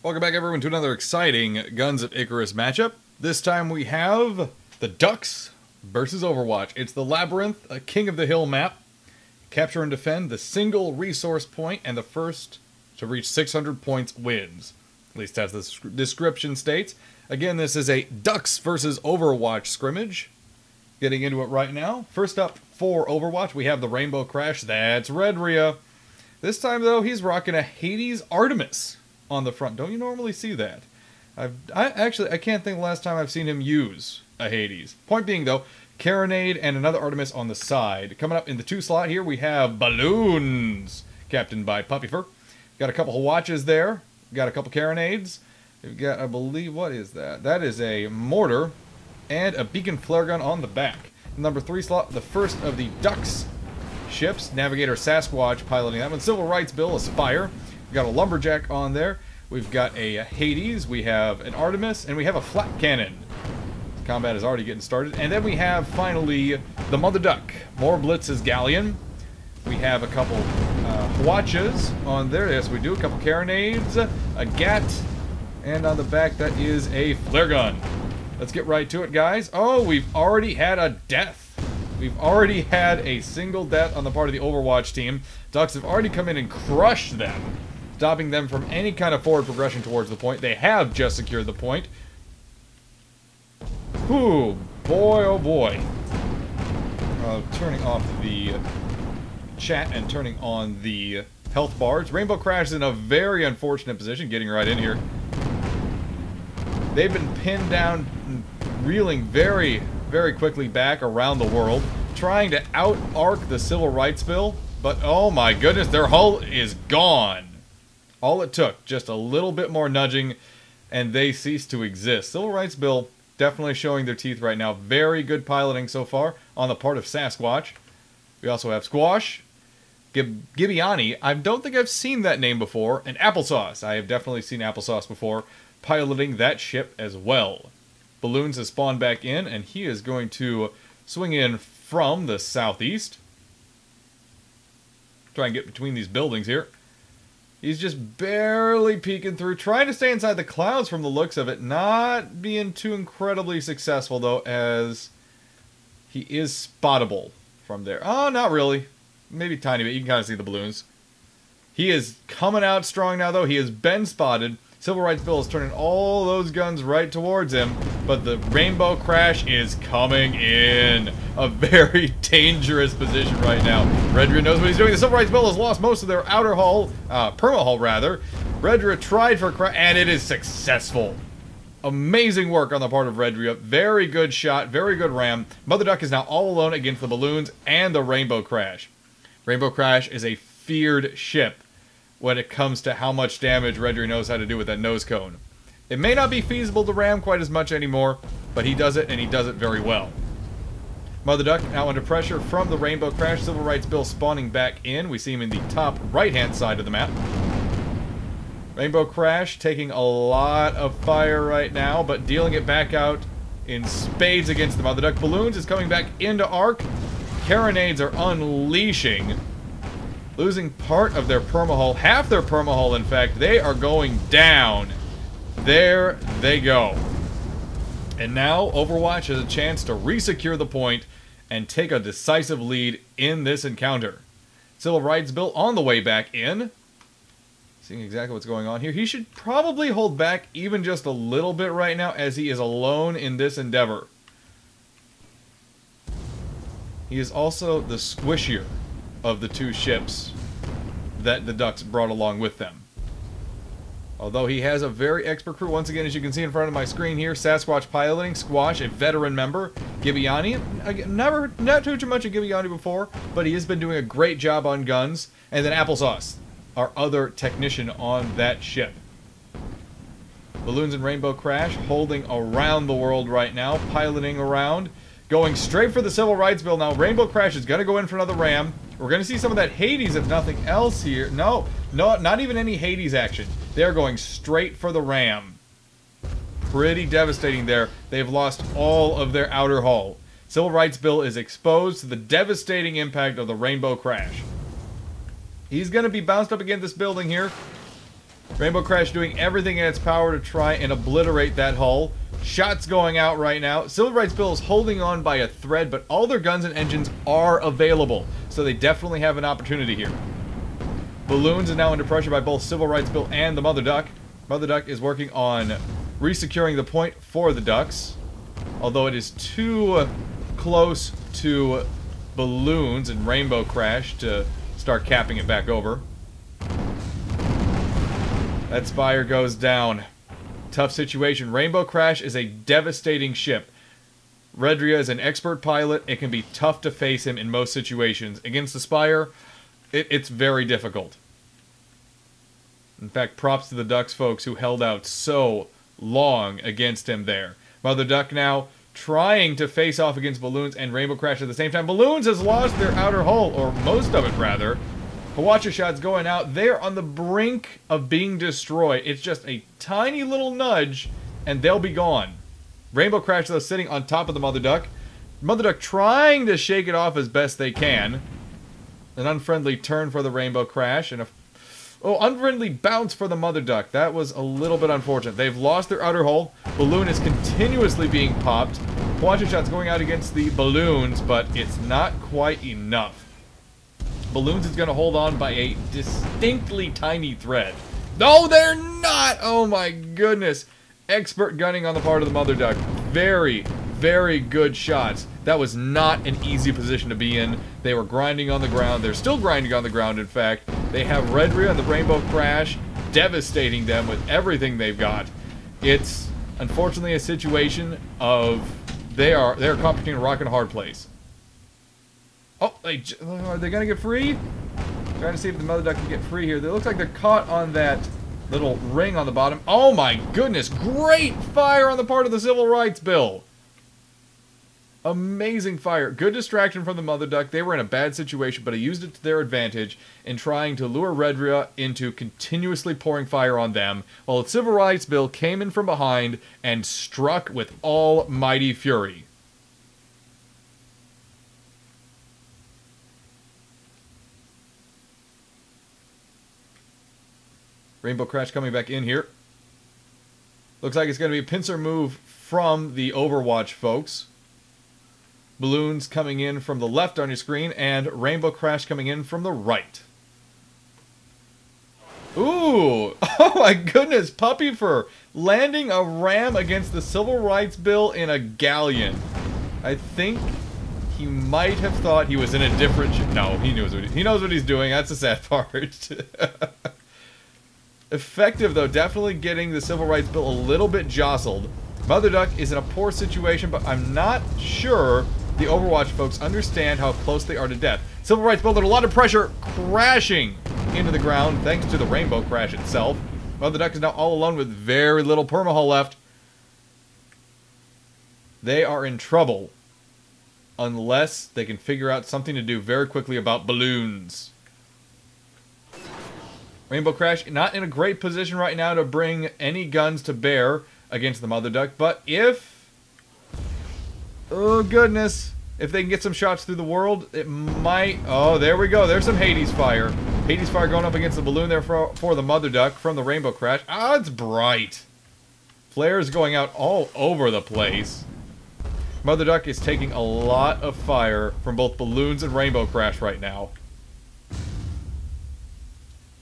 Welcome back, everyone, to another exciting Guns of Icarus matchup. This time we have the Ducks versus Overwatch. It's the Labyrinth, a King of the Hill map. Capture and defend the single resource point, and the first to reach 600 points wins. At least as the description states. Again, this is a Ducks versus Overwatch scrimmage. Getting into it right now. First up for Overwatch, we have the Rainbow Crash. That's Redria. This time, though, he's rocking a Hades Artemis on the front. Don't you normally see that? I can't think the last time I've seen him use a Hades. Point being, though, Carronade and another Artemis on the side. Coming up in the 2 slot here, we have Balloons, captained by Puppyfur. Got a couple of watches there. Got a couple Carronades. We've got, I believe, what is that? That is a mortar and a beacon flare gun on the back. Number 3 slot, the first of the Ducks ships. Navigator Sasquatch piloting that one. Civil Rights Bill, Aspire. We've got a Lumberjack on there. We've got a Hades. We have an Artemis. And we have a Flat Cannon. Combat is already getting started. And then we have, finally, the Mother Duck. More Blitz's Galleon. We have a couple Watches on there. Yes, we do. A couple Carronades. A Gat. And on the back, that is a Flare Gun. Let's get right to it, guys. Oh, we've already had a death. We've already had a single death on the part of the Overwatch team. Ducks have already come in and crushed them, stopping them from any kind of forward progression towards the point. They have just secured the point. Ooh, boy, oh boy. Turning off the chat and turning on the health bars. Rainbow Crash is in a very unfortunate position, getting right in here. They've been pinned down, reeling very quickly back around the world, trying to out-arc the Civil Rights Bill, but oh my goodness, their hull is gone. All it took, just a little bit more nudging, and they cease to exist. Civil Rights Bill definitely showing their teeth right now. Very good piloting so far on the part of Sasquatch. We also have Squash, Gibbiani. I don't think I've seen that name before, and Applesauce. I have definitely seen Applesauce before, piloting that ship as well. Balloons has spawned back in, and he is going to swing in from the southeast. Try and get between these buildings here. He's just barely peeking through, trying to stay inside the clouds from the looks of it. Not being too incredibly successful, though, as he is spottable from there. Oh, not really. Maybe a tiny bit. You can kind of see the balloons. He is coming out strong now, though. He has been spotted. Civil Rights Bill is turning all those guns right towards him, but the Rainbow Crash is coming in. A very dangerous position right now. Redria knows what he's doing. The Civil Rights Bill has lost most of their outer hull, perma-hull rather. Redria tried for a crash, and it is successful. Amazing work on the part of Redria. Very good shot, very good ram. Mother Duck is now all alone against the Balloons and the Rainbow Crash. Rainbow Crash is a feared ship when it comes to how much damage Redria knows how to do with that nose cone. It may not be feasible to ram quite as much anymore, but he does it, and he does it very well. Mother Duck now under pressure from the Rainbow Crash. Civil Rights Bill spawning back in. We see him in the top right-hand side of the map. Rainbow Crash taking a lot of fire right now, but dealing it back out in spades against the Mother Duck. Balloons is coming back into arc. Carronades are unleashing, losing part of their permahull, half their permahull in fact. They are going down. There they go. And now Overwatch has a chance to resecure the point and take a decisive lead in this encounter. Civil Rights Bill on the way back in. Seeing exactly what's going on here. He should probably hold back even just a little bit right now, as he is alone in this endeavor. He is also the squishier of the 2 ships that the Ducks brought along with them. Although he has a very expert crew, once again, as you can see in front of my screen here, Sasquatch piloting, Squash, a veteran member, Gibbiani, not too much of Gibbiani before, but he has been doing a great job on guns, and then Applesauce, our other technician on that ship. Balloons and Rainbow Crash holding around the world right now, piloting around, going straight for the Civil Rights Bill. Now Rainbow Crash is going to go in for another ram. We're going to see some of that Hades, if nothing else here. No, not even any Hades action. They're going straight for the ram. Pretty devastating there. They've lost all of their outer hull. Civil Rights Bill is exposed to the devastating impact of the Rainbow Crash. He's going to be bounced up against this building here. Rainbow Crash doing everything in its power to try and obliterate that hull. Shots going out right now. Silver Rights Bill is holding on by a thread, but all their guns and engines are available, so they definitely have an opportunity here. Balloons is now under pressure by both Civil Rights Bill and the Mother Duck. Mother Duck is working on resecuring the point for the Ducks, although it is too close to Balloons and Rainbow Crash to start capping it back over. That Spire goes down. Tough situation. Rainbow Crash is a devastating ship. Redria is an expert pilot. It can be tough to face him in most situations. Against the Spire, it's very difficult. In fact, props to the Ducks folks who held out so long against him there. Mother Duck now trying to face off against Balloons and Rainbow Crash at the same time. Balloons has lost their outer hull, or most of it rather. Hawatcha shots going out. They're on the brink of being destroyed. It's just a tiny little nudge, and they'll be gone. Rainbow Crash, though, sitting on top of the Mother Duck. Mother Duck trying to shake it off as best they can. An unfriendly turn for the Rainbow Crash, and a unfriendly bounce for the Mother Duck. That was a little bit unfortunate. They've lost their outer hull. Balloon is continuously being popped. Hawatcha shots going out against the Balloons, but it's not quite enough. Balloons is going to hold on by a distinctly tiny thread. No, they're not! Oh my goodness. Expert gunning on the part of the Mother Duck. Very, very good shots. That was not an easy position to be in. They were grinding on the ground. They're still grinding on the ground, in fact. They have Redria and the Rainbow Crash devastating them with everything they've got. It's, unfortunately, a situation of they're competing in a rock and a hard place. Oh, are they going to get free? Trying to see if the Mother Duck can get free here. It looks like they're caught on that little ring on the bottom. Oh my goodness, great fire on the part of the Civil Rights Bill. Amazing fire. Good distraction from the Mother Duck. They were in a bad situation, but they used it to their advantage in trying to lure Redria into continuously pouring fire on them, while the Civil Rights Bill came in from behind and struck with almighty fury. Rainbow Crash coming back in here. Looks like it's going to be a pincer move from the Overwatch folks. Balloons coming in from the left on your screen, and Rainbow Crash coming in from the right. Ooh! Oh my goodness! Puppy Fur landing a ram against the Civil Rights Bill in a galleon. I think he might have thought he was in a different ship. No, he knows what he's doing. That's the sad part. Effective, though, definitely getting the Civil Rights Bill a little bit jostled. Mother Duck is in a poor situation, but I'm not sure the Overwatch folks understand how close they are to death. Civil Rights Bill under a lot of pressure, crashing into the ground thanks to the Rainbow Crash itself. Mother Duck is now all alone with very little permahull left. They are in trouble unless they can figure out something to do very quickly about Balloons. Rainbow Crash not in a great position right now to bring any guns to bear against the Mother Duck, but if... oh goodness, if they can get some shots through the world, it might... oh, there we go, there's some Hades fire. Hades fire going up against the balloon there for the Mother Duck from the Rainbow Crash. Ah, it's bright. Flares going out all over the place. Mother Duck is taking a lot of fire from both Balloons and Rainbow Crash right now.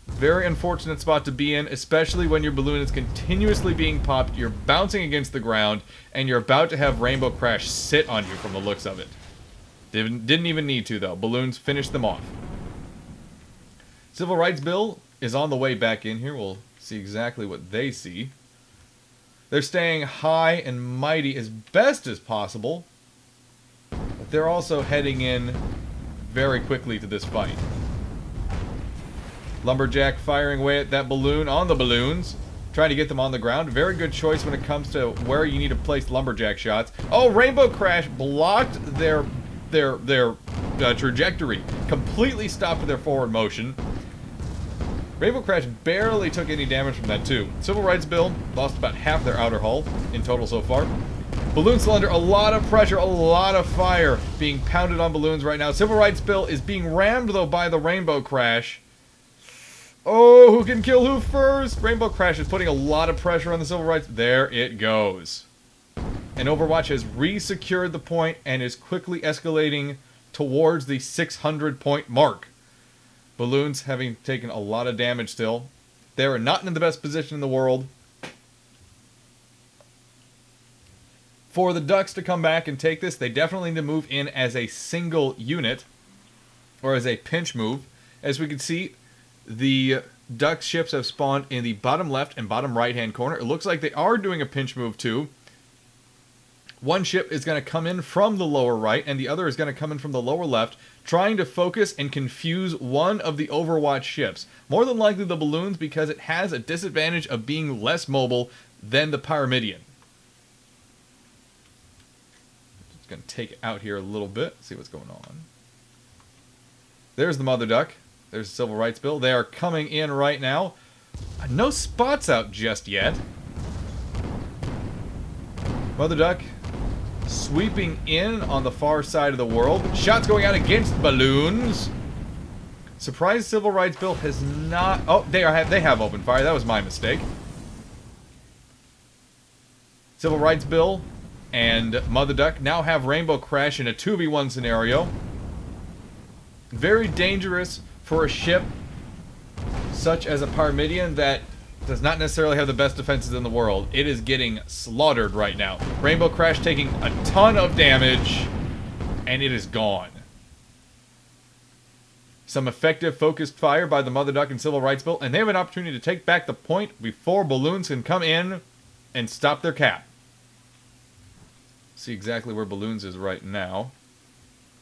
Very unfortunate spot to be in, especially when your balloon is continuously being popped, you're bouncing against the ground, and you're about to have Rainbow Crash sit on you from the looks of it. Didn't even need to, though. Balloons finished them off. Civil Rights Bill is on the way back in here. We'll see exactly what they see. They're staying high and mighty as best as possible, but they're also heading in very quickly to this fight. Lumberjack firing away at that balloon on the balloons, trying to get them on the ground. Very good choice when it comes to where you need to place lumberjack shots. Oh, Rainbow Crash blocked their trajectory, completely stopped their forward motion. Rainbow Crash barely took any damage from that too. Civil Rights Bill lost about half their outer hull in total so far. Balloon Cylinder, a lot of pressure, a lot of fire being pounded on balloons right now. Civil Rights Bill is being rammed though by the Rainbow Crash. Oh, who can kill who first? Rainbow Crash is putting a lot of pressure on the Civil Rights. There it goes. And Overwatch has re-secured the point and is quickly escalating towards the 600 point mark. Balloons having taken a lot of damage still. They're not in the best position in the world. For the Ducks to come back and take this, they definitely need to move in as a single unit. Or as a pinch move. As we can see, the Ducks ships have spawned in the bottom left and bottom right hand corner. It looks like they are doing a pinch move too. One ship is going to come in from the lower right, and the other is going to come in from the lower left, trying to focus and confuse one of the Overwatch ships. More than likely the Balloons, because it has a disadvantage of being less mobile than the Pyramidion. Just going to take it out here a little bit, see what's going on. There's the Mother Duck. There's the Civil Rights Bill. They are coming in right now. No spots out just yet. Mother Duck sweeping in on the far side of the world. Shots going out against Balloons. Surprise Civil Rights Bill has not... Oh, they have opened fire. That was my mistake. Civil Rights Bill and Mother Duck now have Rainbow Crash in a 2v1 scenario. Very dangerous for a ship such as a Pyramidion that does not necessarily have the best defenses in the world. It is getting slaughtered right now. Rainbow Crash taking a ton of damage, and it is gone. Some effective focused fire by the Mother Duck and Civil Rights Bill, and they have an opportunity to take back the point before Balloons can come in and stop their cap. See exactly where Balloons is right now.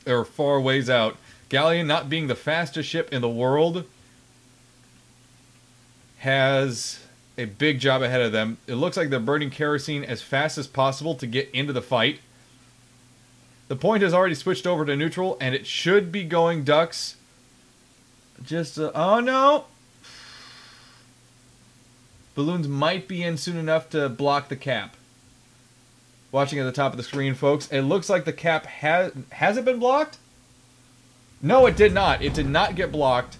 They're far ways out. Galleon, not being the fastest ship in the world, has a big job ahead of them. It looks like they're burning kerosene as fast as possible to get into the fight. The point has already switched over to neutral, and it should be going Ducks. Just, oh no! Balloons might be in soon enough to block the cap. Watching at the top of the screen, folks, it looks like the cap has it been blocked? No, it did not. It did not get blocked.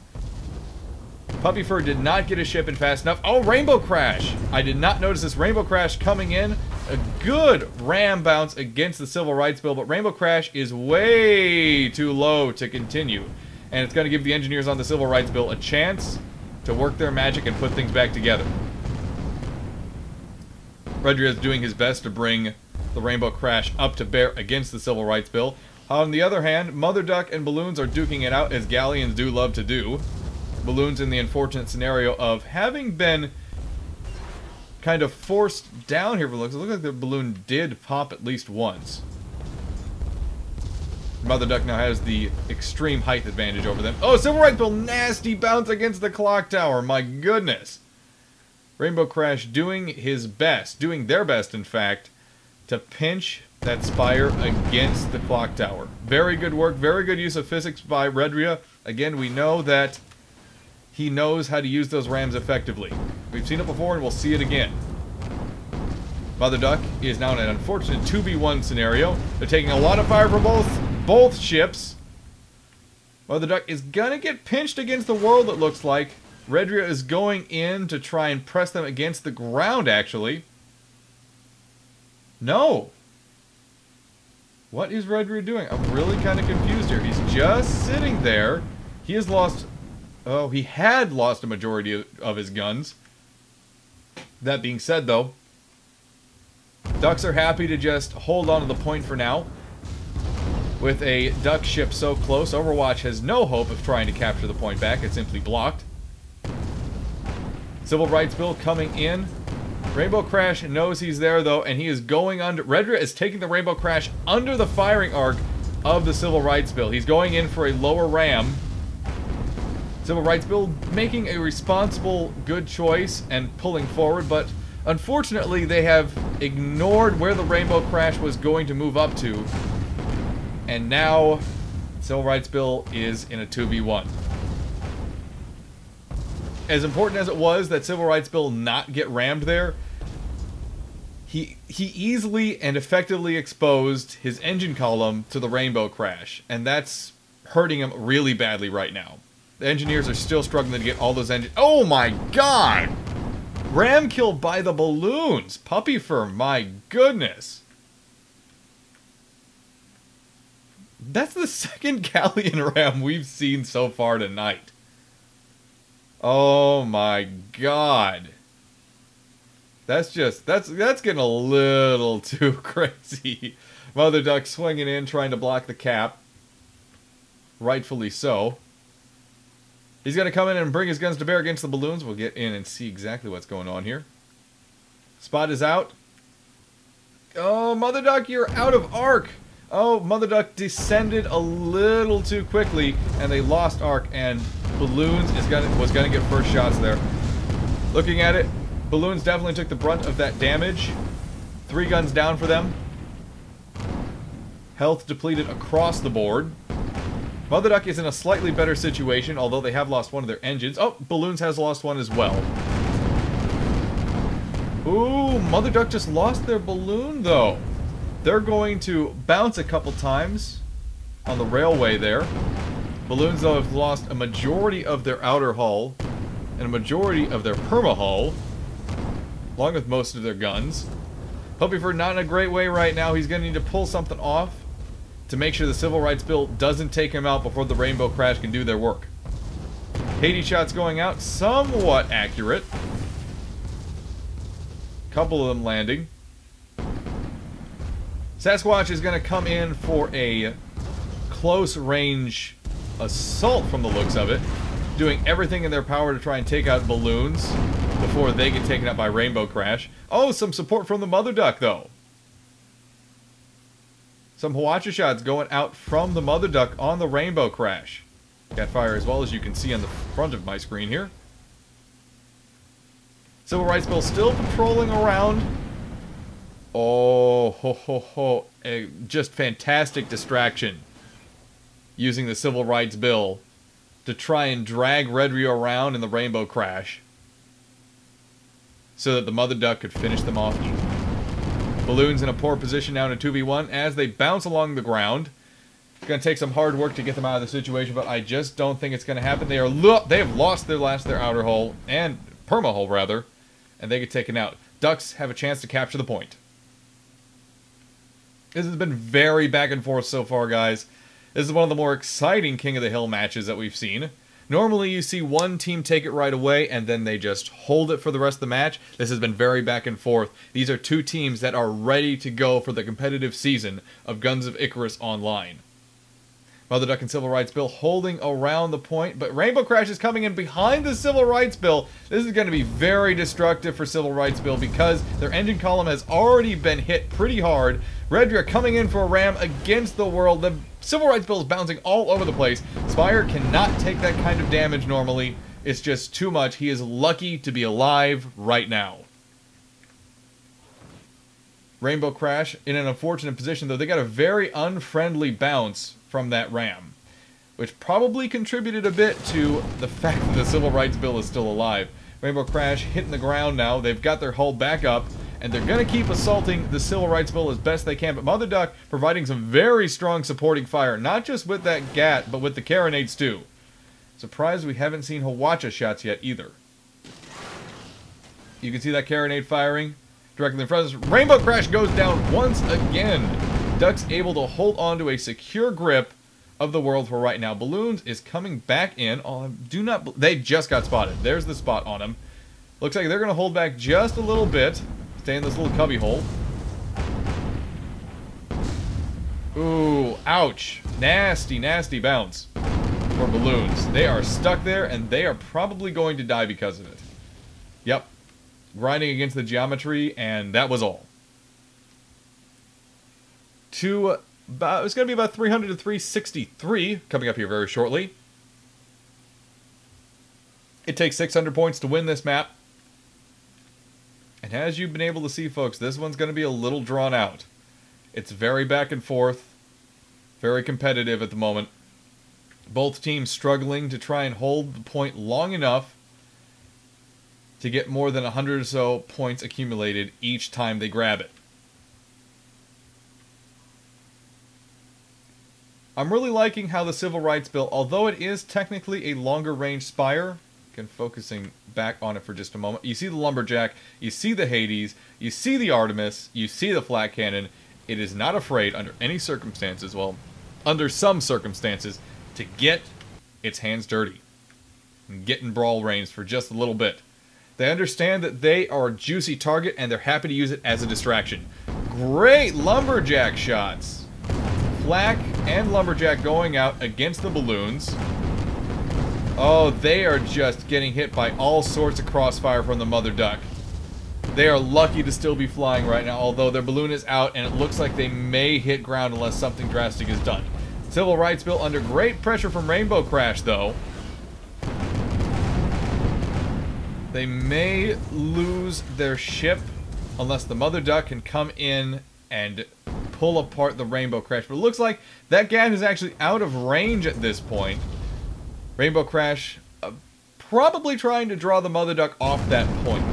Puppy Fur did not get a ship in fast enough. Oh, Rainbow Crash! I did not notice this Rainbow Crash coming in. A good ram bounce against the Civil Rights Bill, but Rainbow Crash is way too low to continue. And it's going to give the engineers on the Civil Rights Bill a chance to work their magic and put things back together. Redria is doing his best to bring the Rainbow Crash up to bear against the Civil Rights Bill. On the other hand, Mother Duck and Balloons are duking it out, as Galleons do love to do. Balloons in the unfortunate scenario of having been kind of forced down here for looks. It looks like the balloon did pop at least once. Mother Duck now has the extreme height advantage over them. Oh, Civil Rights Bill, nasty bounce against the clock tower. My goodness. Rainbow Crash doing his best, doing their best, in fact, to pinch that spire against the clock tower. Very good work, very good use of physics by Redria. Again, we know that he knows how to use those rams effectively. We've seen it before and we'll see it again. Mother Duck is now in an unfortunate 2v1 scenario. They're taking a lot of fire from both ships. Mother Duck is gonna get pinched against the world, it looks like. Redria is going in to try and press them against the ground, actually. No. What is Redria doing? I'm really kind of confused here. He's just sitting there. He has lost... Oh, he had lost a majority of his guns. That being said, though, Ducks are happy to just hold on to the point for now. With a Duck ship so close, Overwatch has no hope of trying to capture the point back. It's simply blocked. Civil Rights Bill coming in. Rainbow Crash knows he's there, though, and he is going under... Redria is taking the Rainbow Crash under the firing arc of the Civil Rights Bill. He's going in for a lower ram. Civil Rights Bill making a responsible, good choice and pulling forward, but unfortunately they have ignored where the Rainbow Crash was going to move up to, and now Civil Rights Bill is in a 2v1. As important as it was that Civil Rights Bill not get rammed there, he easily and effectively exposed his engine column to the Rainbow Crash, and that's hurting him really badly right now. The engineers are still struggling to get all those engines. Oh my god! Ram killed by the balloons. Puppy fur, my goodness. That's the second Galleon ram we've seen so far tonight. Oh my god. That's getting a little too crazy. Mother Duck swinging in, trying to block the cap. Rightfully so. He's going to come in and bring his guns to bear against the balloons. We'll get in and see exactly what's going on here. Spot is out. Oh, Mother Duck, you're out of arc. Oh, Mother Duck descended a little too quickly, and they lost arc, and Balloons was going to get first shots there. Looking at it, Balloons definitely took the brunt of that damage. 3 guns down for them. Health depleted across the board. Mother Duck is in a slightly better situation, although they have lost one of their engines. Oh, Balloons has lost one as well. Ooh, Mother Duck just lost their balloon, though. They're going to bounce a couple times on the railway there. Balloons, though, have lost a majority of their outer hull and a majority of their perma hull, along with most of their guns. Puppyford not in a great way right now. He's going to need to pull something off to make sure the Civil Rights Bill doesn't take him out before the Rainbow Crash can do their work. Hades shots going out, somewhat accurate. Couple of them landing. Sasquatch is going to come in for a close range assault from the looks of it, doing everything in their power to try and take out balloons before they get taken out by Rainbow Crash. Oh, some support from the Mother Duck, though. Some Hwacha shots going out from the Mother Duck on the Rainbow Crash. Got fire as well, as you can see on the front of my screen here. Civil Rights Bill still patrolling around. Oh, ho, ho, ho. Just fantastic distraction. Using the Civil Rights Bill to try and drag Red Rio around in the Rainbow Crash so that the Mother Duck could finish them off. Balloons in a poor position now in a 2v1 as they bounce along the ground. It's going to take some hard work to get them out of the situation, but I just don't think it's going to happen. They have lost their outer hull, and perma hull rather, and they get taken out. Ducks have a chance to capture the point. This has been very back and forth so far, guys. This is one of the more exciting King of the Hill matches that we've seen. Normally you see one team take it right away and then they just hold it for the rest of the match. This has been very back and forth. These are 2 teams that are ready to go for the competitive season of Guns of Icarus Online. Mother Duck and Civil Rights Bill holding around the point, but Rainbow Crash is coming in behind the Civil Rights Bill. This is going to be very destructive for Civil Rights Bill because their engine column has already been hit pretty hard. Redria coming in for a ram against the world. The Civil Rights Bill is bouncing all over the place. Spire cannot take that kind of damage normally. It's just too much. He is lucky to be alive right now. Rainbow Crash in an unfortunate position, though. They got a very unfriendly bounce from that ram, which probably contributed a bit to the fact that the Civil Rights Bill is still alive. Rainbow Crash hitting the ground now. They've got their hull back up, and they're going to keep assaulting the Civil Rights Bill as best they can. But Mother Duck providing some very strong supporting fire, not just with that GAT, but with the carronades too. Surprised we haven't seen Hwacha shots yet either. You can see that carronade firing directly in front of us. Rainbow Crash goes down once again. Duck's able to hold on to a secure grip of the world for right now. Balloons is coming back in. Oh, they just got spotted. There's the spot on him. Looks like they're going to hold back just a little bit. Stay in this little cubby hole. Ooh, ouch. Nasty, nasty bounce for Balloons. They are stuck there, and they are probably going to die because of it. Yep. Grinding against the geometry, and that was all. It's going to be about 300 to 363 coming up here very shortly. It takes 600 points to win this map. And as you've been able to see, folks, this one's going to be a little drawn out. It's very back and forth, very competitive at the moment. Both teams struggling to try and hold the point long enough to get more than 100 or so points accumulated each time they grab it. I'm really liking how the Civil Rights Bill, although it is technically a longer range Spire, again, focusing back on it for just a moment. You see the Lumberjack, you see the Hades, you see the Artemis, you see the Flat Cannon. It is not afraid under any circumstances, well, under some circumstances, to get its hands dirty and get in brawl range for just a little bit. They understand that they are a juicy target and they're happy to use it as a distraction. Great Lumberjack shots. Flak and Lumberjack going out against the balloons. Oh, they are just getting hit by all sorts of crossfire from the Mother Duck. They are lucky to still be flying right now, although their balloon is out and it looks like they may hit ground unless something drastic is done. Civil Rights Bill under great pressure from Rainbow Crash, though. They may lose their ship unless the Mother Duck can come in and pull apart the Rainbow Crash. But it looks like that gas is actually out of range at this point. Rainbow Crash probably trying to draw the Mother Duck off that point.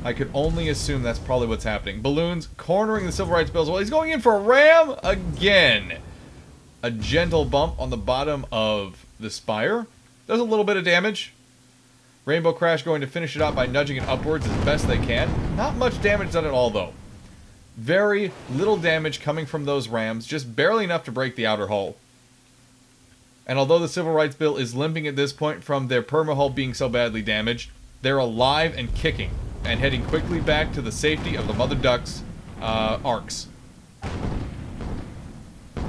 I could only assume that's probably what's happening. Balloons cornering the Civil Rights Bill as well. He's going in for a ram again. A gentle bump on the bottom of the Spire. Does a little bit of damage. Rainbow Crash going to finish it out by nudging it upwards as best they can. Not much damage done at all, though. Very little damage coming from those rams, just barely enough to break the outer hull. And although the Civil Rights Bill is limping at this point from their perma-hull being so badly damaged, they're alive and kicking, and heading quickly back to the safety of the Mother Duck's arcs. I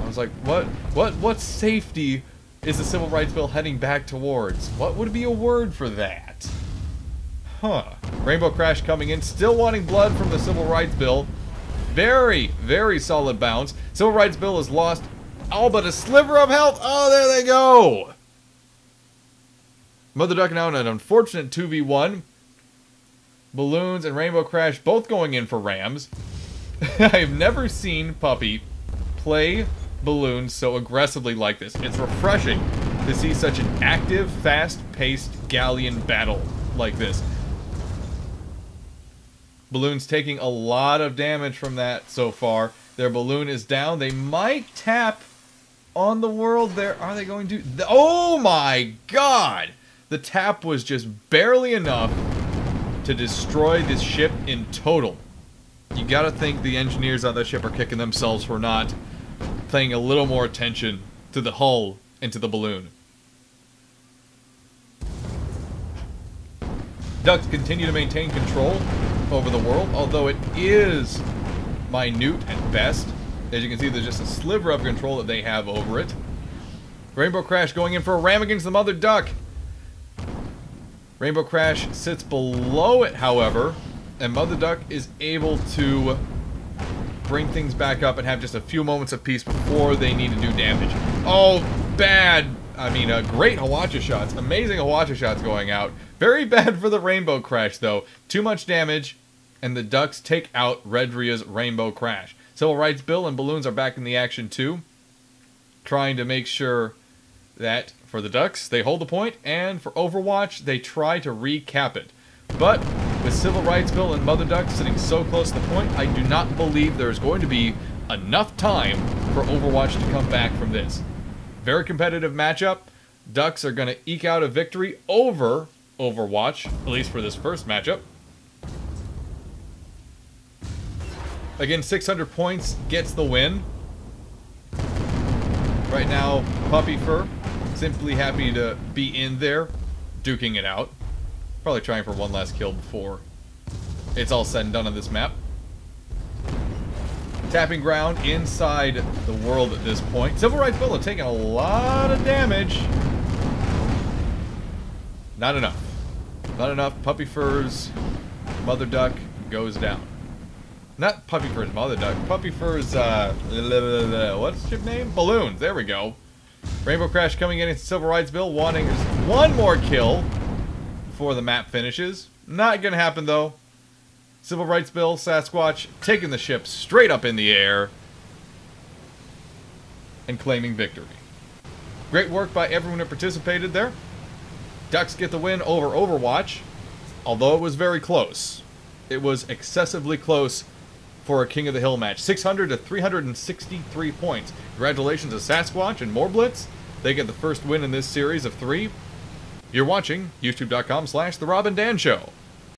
was like, what safety is the Civil Rights Bill heading back towards? What would be a word for that? Huh. Rainbow Crash coming in, still wanting blood from the Civil Rights Bill. Very, very solid bounce. Civil Rights Bill has lost all but a sliver of health. Oh, there they go. Mother Duck now in an unfortunate 2v1. Balloons and Rainbow Crash both going in for rams. I've never seen Puppy play balloons so aggressively like this. It's refreshing to see such an active, fast-paced galleon battle like this. Balloons taking a lot of damage from that so far. Their balloon is down. They might tap on the world there. Are they going to? Oh my god! The tap was just barely enough to destroy this ship in total. You gotta think the engineers on that ship are kicking themselves for not paying a little more attention to the hull and to the balloon. Ducks continue to maintain control over the world, although it is minute at best. As you can see, there's just a sliver of control that they have over it. Rainbow Crash going in for a ram against the Mother Duck. Rainbow Crash sits below it, however, and Mother Duck is able to bring things back up and have just a few moments of peace before they need to do damage. Oh, bad. I mean, great Hawacha shots. Amazing Hawacha shots going out. Very bad for the Rainbow Crash, though. Too much damage, and the Ducks take out Redria's Rainbow Crash. Civil Rights Bill and Balloons are back in the action, too. Trying to make sure that, for the Ducks, they hold the point, and for Overwatch, they try to recap it. But with Civil Rights Bill and Mother Duck sitting so close to the point, I do not believe there's going to be enough time for Overwatch to come back from this. Very competitive matchup. Ducks are going to eke out a victory over Overwatch, at least for this first matchup. Again, 600 points gets the win. Right now, Puppy Fur, simply happy to be in there, duking it out. Probably trying for one last kill before it's all said and done on this map. Tapping ground inside the world at this point. Civil Rights Bill are taking a lot of damage. Not enough. Not enough. Puppy Fur's Mother Duck goes down. Not Puppy Fur's Mother Duck. Puppy Fur's, what's the ship name? Balloons. There we go. Rainbow Crash coming in. Civil Rights Bill wanting one more kill before the map finishes. Not gonna happen, though. Civil Rights Bill, Sasquatch, taking the ship straight up in the air and claiming victory. Great work by everyone who participated there. Ducks get the win over Overwatch, although it was very close. It was excessively close for a King of the Hill match. 600 to 363 points. Congratulations to Sasquatch and Moreblitz. They get the first win in this series of 3. You're watching youtube.com/The Rob and Dan Show.